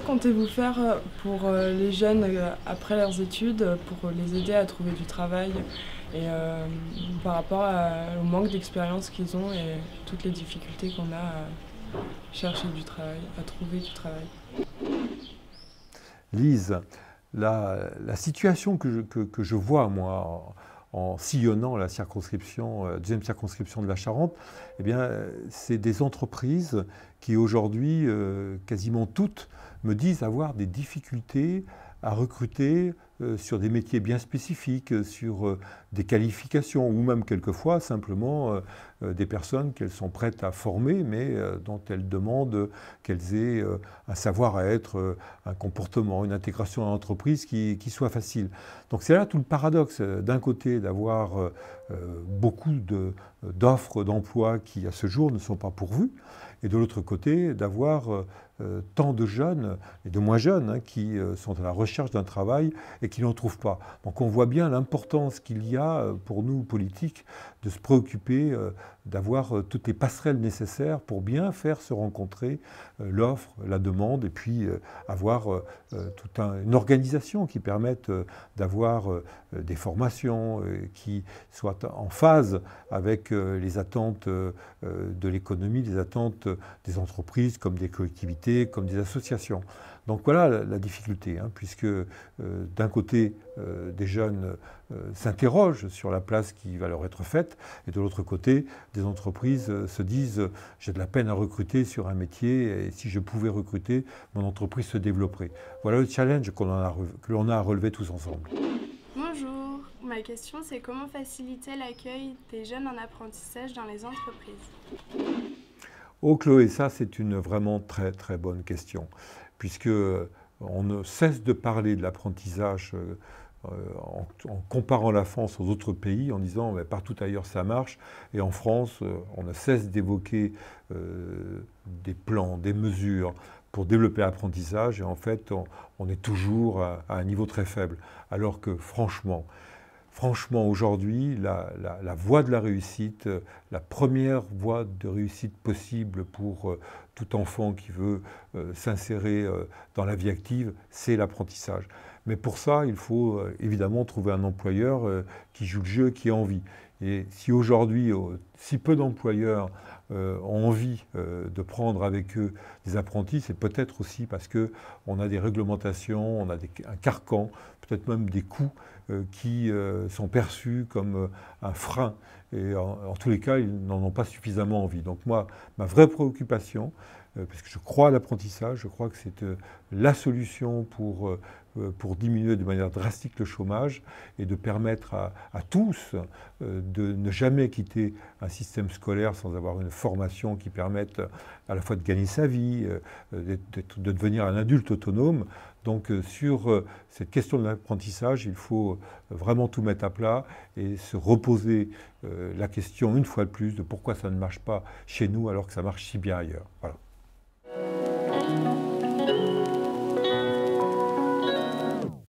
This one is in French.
comptez-vous faire pour les jeunes après leurs études, pour les aider à trouver du travail et par rapport au manque d'expérience qu'ils ont et toutes les difficultés qu'on a à chercher du travail, à trouver du travail? Lise, la situation que je vois, moi, en sillonnant la circonscription, deuxième circonscription de la Charente, eh bien, c'est des entreprises qui aujourd'hui, quasiment toutes, me disent avoir des difficultés à recruter sur des métiers bien spécifiques, sur des qualifications ou même quelquefois simplement des personnes qu'elles sont prêtes à former mais dont elles demandent qu'elles aient un savoir-être, un comportement, une intégration à l'entreprise qui soit facile. Donc c'est là tout le paradoxe, d'un côté d'avoir beaucoup d'offres d'emploi qui à ce jour ne sont pas pourvues, et de l'autre côté d'avoir tant de jeunes et de moins jeunes qui sont à la recherche d'un travail et qui n'en trouvent pas. Donc on voit bien l'importance qu'il y a pour nous politiques de se préoccuper d'avoir toutes les passerelles nécessaires pour bien faire se rencontrer l'offre, la demande et puis avoir toute une organisation qui permette d'avoir des formations qui soient en phase avec les attentes de l'économie, les attentes des entreprises comme des collectivités, comme des associations. Donc voilà la difficulté, puisque d'un côté, des jeunes s'interrogent sur la place qui va leur être faite, et de l'autre côté, des entreprises se disent « j'ai de la peine à recruter sur un métier, et si je pouvais recruter, mon entreprise se développerait ». Voilà le challenge que l'on a à relever tous ensemble. Bonjour, ma question c'est comment faciliter l'accueil des jeunes en apprentissage dans les entreprises? Oh Chloé, ça c'est une vraiment très très bonne question, puisque on ne cesse de parler de l'apprentissage en comparant la France aux autres pays, en disant mais partout ailleurs ça marche, et en France on ne cesse d'évoquer des plans, des mesures pour développer l'apprentissage, et en fait on est toujours à un niveau très faible, alors que franchement, aujourd'hui, la voie de la réussite, la première voie de réussite possible pour tout enfant qui veut s'insérer dans la vie active, c'est l'apprentissage. Mais pour ça, il faut évidemment trouver un employeur qui joue le jeu, qui a envie. Et si aujourd'hui, si peu d'employeurs ont envie de prendre avec eux des apprentis, c'est peut-être aussi parce qu'on a des réglementations, on a un carcan, peut-être même des coûts qui sont perçus comme un frein. Et en tous les cas, ils n'en ont pas suffisamment envie. Donc moi, ma vraie préoccupation, parce que je crois à l'apprentissage, je crois que c'est la solution pour diminuer de manière drastique le chômage et de permettre à tous de ne jamais quitter un système scolaire sans avoir une formation qui permette à la fois de gagner sa vie, de devenir un adulte autonome. Donc sur cette question de l'apprentissage, il faut vraiment tout mettre à plat et se reposer la question une fois de plus de pourquoi ça ne marche pas chez nous alors que ça marche si bien ailleurs. Voilà.